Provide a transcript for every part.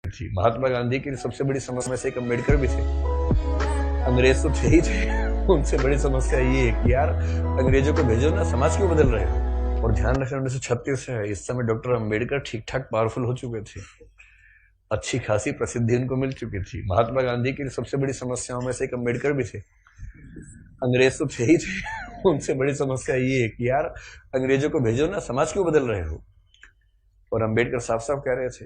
थी। महात्मा गांधी की सबसे बड़ी समस्या में से एक अम्बेडकर भी थे। अंग्रेज तो थे ही थे, उनसे बड़ी समस्या ये है कि यार अंग्रेजों को भेजो ना, समाज क्यों बदल रहे हो। और ध्यान रखना 1936 है, इस समय डॉक्टर अम्बेडकर ठीक ठाक पावरफुल हो चुके थे, अच्छी खासी प्रसिद्धि उनको मिल चुकी थी। महात्मा गांधी की सबसे बड़ी समस्याओं में से एक अम्बेडकर भी थे। अंग्रेज तो थे ही थे, उनसे बड़ी समस्या ये है कि यार अंग्रेजों को भेजो ना, समाज क्यों बदल रहे हो। और अम्बेडकर साफ साफ कह रहे थे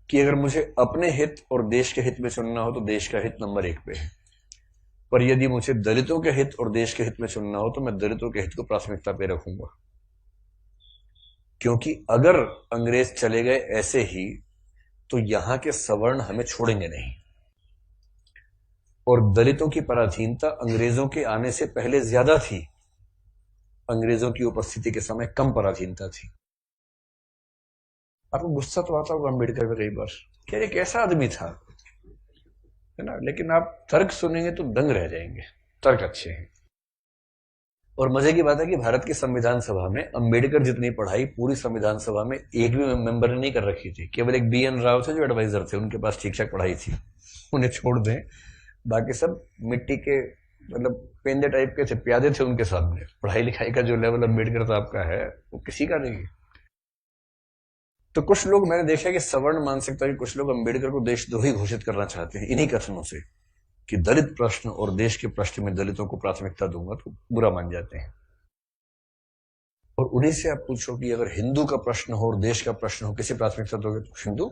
कि अगर मुझे अपने हित और देश के हित में चुनना हो तो देश का हित नंबर 1 पे है, पर यदि मुझे दलितों के हित और देश के हित में चुनना हो तो मैं दलितों के हित को प्राथमिकता पे रखूंगा। क्योंकि अगर अंग्रेज चले गए ऐसे ही तो यहां के सवर्ण हमें छोड़ेंगे नहीं, और दलितों की पराधीनता अंग्रेजों के आने से पहले ज्यादा थी, अंग्रेजों की उपस्थिति के समय कम पराधीनता थी। आपको गुस्सा तो आता होगा अम्बेडकर में कई बार, क्या ये कैसा आदमी था, है ना, लेकिन आप तर्क सुनेंगे तो दंग रह जाएंगे, तर्क अच्छे हैं। और मजे की बात है कि भारत की संविधान सभा में अम्बेडकर जितनी पढ़ाई पूरी संविधान सभा में एक भी मेंबर ने नहीं कर रखी थी। केवल एक BN राव थे जो एडवाइजर थे, उनके पास ठीक ठाक पढ़ाई थी, उन्हें छोड़ दें, बाकी सब मिट्टी के मतलब पेंदे टाइप के थे, प्यादे थे उनके सामने। पढ़ाई लिखाई का जो लेवल अम्बेडकर साहब का है वो किसी का नहीं है। तो कुछ लोग मैंने देखा कि सवर्ण मानसिकता के कुछ लोग अम्बेडकर को देशद्रोही घोषित करना चाहते हैं इन्हीं कथनों से कि दलित प्रश्न और देश के प्रश्न में दलितों को प्राथमिकता दूंगा तो बुरा मान जाते हैं। और उन्हीं से आप पूछो कि अगर हिंदू का प्रश्न हो और देश का प्रश्न हो, किसी प्राथमिकता दोगे तो हिंदू,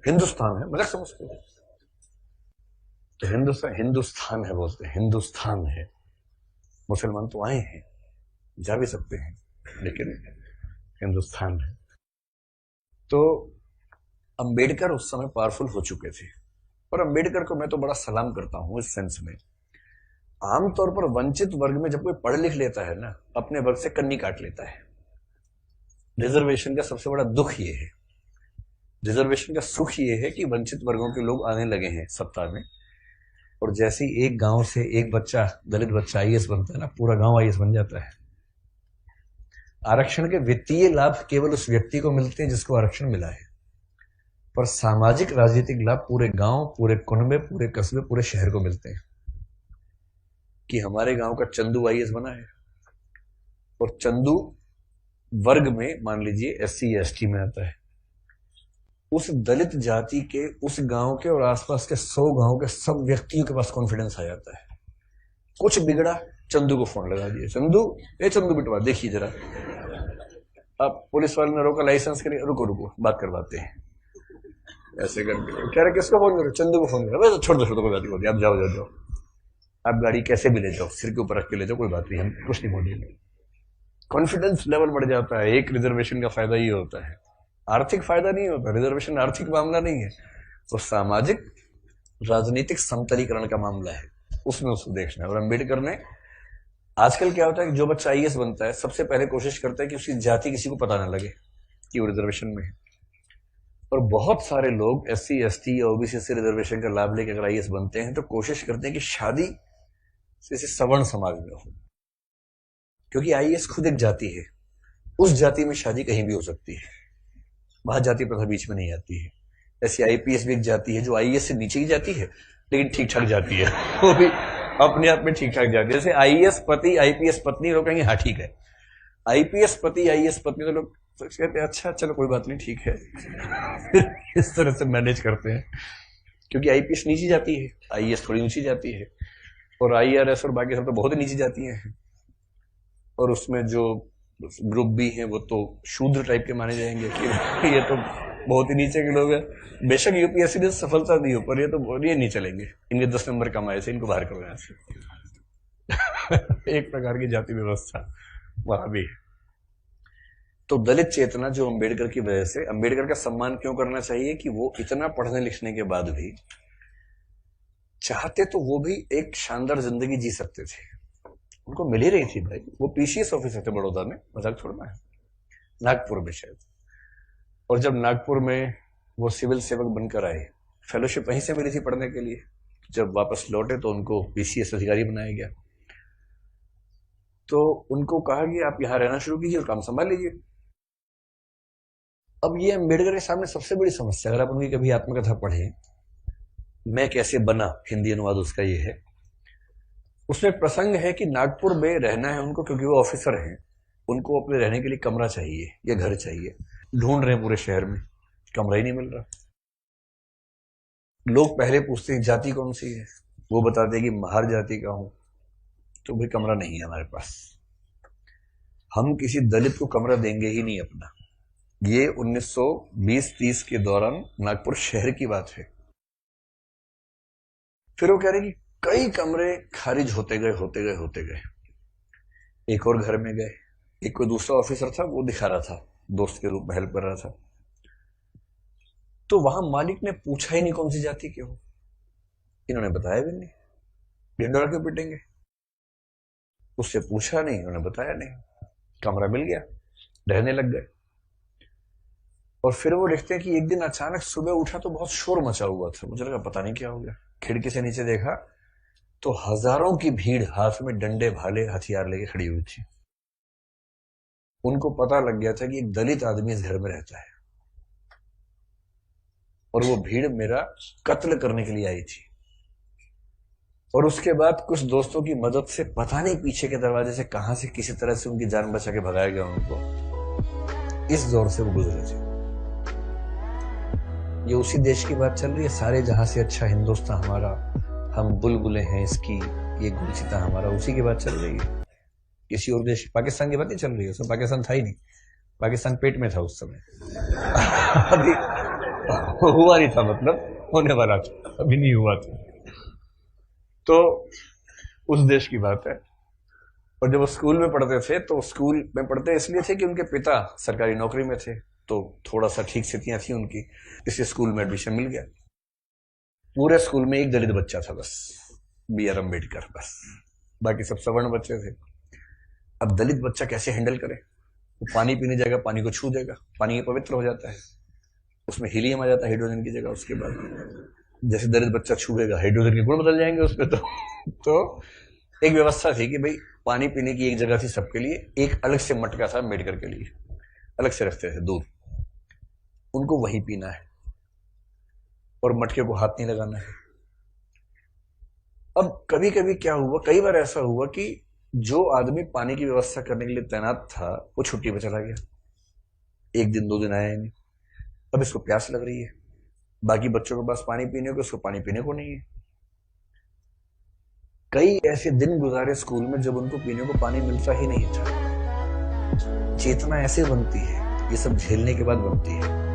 हिंदुस्तान है, मजाक समझते हो तो हिंदुस्तान है बोलते हैं, हिंदुस्तान है। मुसलमान तो आए हैं, जा भी सकते हैं, लेकिन हिंदुस्तान है। तो अंबेडकर उस समय पावरफुल हो चुके थे, और अंबेडकर को मैं तो बड़ा सलाम करता हूं इस सेंस में। आमतौर पर वंचित वर्ग में जब कोई पढ़ लिख लेता है ना, अपने वर्ग से कन्नी काट लेता है। रिजर्वेशन का सबसे बड़ा दुख ये है, रिजर्वेशन का सुख ये है कि वंचित वर्गों के लोग आने लगे हैं सत्ता में, और जैसे ही एक गांव से एक बच्चा, दलित बच्चा IAS बनता है ना, पूरा गांव IAS बन जाता है। आरक्षण के वित्तीय लाभ केवल उस व्यक्ति को मिलते हैं जिसको आरक्षण मिला है, पर सामाजिक राजनीतिक लाभ पूरे गांव, पूरे कुनबे, पूरे कस्बे, पूरे शहर को मिलते हैं। कि हमारे गांव का चंदू IAS बना है, और चंदू वर्ग में मान लीजिए SC या ST में आता है, उस दलित जाति के उस गांव के और आसपास के 100 गांव के सब व्यक्तियों के पास कॉन्फिडेंस आ जाता है। कुछ बिगड़ा, चंदू को फोन लगा दिया, चंदू बिटवा देखिए जरा। अब पुलिस वाले ने रोका, लाइसेंस के लिए, रुको रुको बात करवाते हैं, ऐसे करके कह रहे किसको फोन करो, चंदू को फोन करो। छोड़ दो कोई बात नहीं, आप जाओ, आप गाड़ी कैसे भी ले जाओ, सिर के ऊपर रख के ले जाओ, कोई बात नहीं, हम कुछ नहीं बोलेंगे। कॉन्फिडेंस लेवल बढ़ जाता है। एक रिजर्वेशन का फायदा ये होता है, आर्थिक फायदा नहीं होता, रिजर्वेशन आर्थिक मामला नहीं है, तो सामाजिक राजनीतिक समतलीकरण का मामला है, उसमें उसको देखना है। और अम्बेडकर ने, आजकल क्या होता है कि जो बच्चा IAS बनता है सबसे पहले कोशिश करता है कि उसकी जाति किसी को पता ना लगे कि वो रिजर्वेशन में है। और बहुत सारे लोग SC ST या OBC से रिजर्वेशन का लाभ लेकर अगर IAS बनते हैं तो कोशिश करते हैं कि शादी जैसे सवर्ण समाज में हो, क्योंकि IAS खुद एक जाति है, उस जाति में शादी कहीं भी हो सकती है, वहां जाति प्रथा बीच में नहीं आती है। ऐसी IPS भी एक जाति है जो IAS से नीचे की जाती है लेकिन ठीक ठाक जाती है, वो भी अपने आप में ठीक ठाक जाती है। जैसे IAS पति IPS पत्नी, लोग कहेंगे हाँ ठीक है, IPS पति IAS पत्नी, तो लोग कहते हैं अच्छा चलो कोई बात नहीं ठीक है इस तरह से मैनेज करते हैं, क्योंकि IPS नीची जाती है, IAS थोड़ी ऊंची जाती है, और IRS और बाकी सब तो बहुत ही नीची जाती हैं, और उसमें जो ग्रुप भी हैं वो तो शूद्र टाइप के माने जाएंगे कि ये तो बहुत ही नीचे के लोग हैं। बेशक UPSC ने सफलता दी हो, पर ये तो ये नहीं चलेंगे, इनके 10 नंबर कम आए थे, इनको बाहर करो यहाँ से एक प्रकार की जाति व्यवस्था वहां भी है। तो दलित चेतना जो अम्बेडकर की वजह से, अम्बेडकर का सम्मान क्यों करना चाहिए कि वो इतना पढ़ने लिखने के बाद भी चाहते तो वो भी एक शानदार जिंदगी जी सकते थे, उनको मिल ही रही थी भाई। वो PCS ऑफिसर थे बड़ौदा में, मजाक छोड़ना है, नागपुर में शायद, और जब नागपुर में वो सिविल सेवक बनकर आए, फेलोशिप वहीं से मिली थी पढ़ने के लिए, जब वापस लौटे तो उनको PCS अधिकारी बनाया गया। तो उनको कहा कि आप यहां रहना शुरू कीजिए और काम संभाल लीजिए। अब ये अम्बेडकर के सामने सबसे बड़ी समस्या, अगर आप उनकी कभी आत्मकथा पढ़े, मैं कैसे बना, हिंदी अनुवाद उसका ये है, उसमें प्रसंग है कि नागपुर में रहना है उनको क्योंकि वो ऑफिसर हैं, उनको अपने रहने के लिए कमरा चाहिए या घर चाहिए, ढूंढ रहे हैं पूरे शहर में, कमरा ही नहीं मिल रहा। लोग पहले पूछते हैं जाति कौन सी है, वो बताते हैं कि महार जाति का हूं, तो भाई कमरा नहीं है हमारे पास, हम किसी दलित को कमरा देंगे ही नहीं अपना। ये 1920-30 के दौरान नागपुर शहर की बात है। फिर वो कह रहे कि कई कमरे खारिज होते गए। एक और घर में गए, एक कोई दूसरा ऑफिसर था, वो दिखा रहा था, दोस्त के रूप में हेल्प कर रहा था, तो वहां मालिक ने पूछा ही नहीं कौन सी जाति के हो, इन्होंने बताया भी नहीं, ढिंडोरा क्यों पिटेंगे, उससे पूछा नहीं, उन्होंने बताया नहीं, कमरा मिल गया, रहने लग गए। और फिर वो देखते हैं कि एक दिन अचानक सुबह उठा तो बहुत शोर मचा हुआ था, मुझे लगा पता नहीं क्या हो गया, खिड़की से नीचे देखा तो हजारों की भीड़ हाथ में डंडे भाले हथियार लेके खड़ी हुई थी। उनको पता लग गया था कि एक दलित आदमी इस घर में रहता है और वो भीड़ मेरा कत्ल करने के लिए आई थी। और उसके बाद कुछ दोस्तों की मदद से पता नहीं पीछे के दरवाजे से कहां से किसी तरह से उनकी जान बचा के भगाया गया उनको। इस दौर से वो गुजरे थे। ये उसी देश की बात चल रही है, सारे जहां से अच्छा हिंदुस्तान हमारा, हम बुलबुलें हैं इसकी, ये गुलसिता हमारा, उसी की बात चल रही है। किसी और देश, पाकिस्तान की बात नहीं चल रही है, उसमें पाकिस्तान था ही नहीं, पाकिस्तान पेट में था उस समय अभी हुआ नहीं था, मतलब होने वाला था, अभी नहीं हुआ था। तो उस देश की बात है। और जब वो स्कूल में पढ़ते थे तो स्कूल में पढ़ते इसलिए थे कि उनके पिता सरकारी नौकरी में थे, तो थोड़ा सा ठीक स्थितियां थी उनकी, इसलिए स्कूल में एडमिशन मिल गया। पूरे स्कूल में एक दलित बच्चा था बस, B.R. अम्बेडकर, बस, बाकी सब सवर्ण बच्चे थे। अब दलित बच्चा कैसे हैंडल करे, वो पानी पीने जाएगा, पानी को छू देगा, पानी पवित्र हो जाता है, उसमें हीलियम आ जाता है हाइड्रोजन की जगह। उसके बाद जैसे दलित बच्चा छूएगा हाइड्रोजन के गुण बदल जाएंगे उसमें। तो एक व्यवस्था थी कि भाई पानी पीने की एक जगह थी सबके लिए, एक अलग से मटका था अम्बेडकर के लिए, अलग से रखते थे दूर, उनको वहीं पीना है और मटके को हाथ नहीं लगाना है। अब कभी कभी क्या हुआ, कई बार ऐसा हुआ कि जो आदमी पानी की व्यवस्था करने के लिए तैनात था वो छुट्टी पे चला गया, एक दिन 2 दिन आया नहीं। अब इसको प्यास लग रही है, बाकी बच्चों के पास पानी पीने को, उसको पानी पीने को नहीं है। कई ऐसे दिन गुजारे स्कूल में जब उनको पीने को पानी मिलता ही नहीं था। चेतना ऐसे बनती है, ये सब झेलने के बाद बनती है।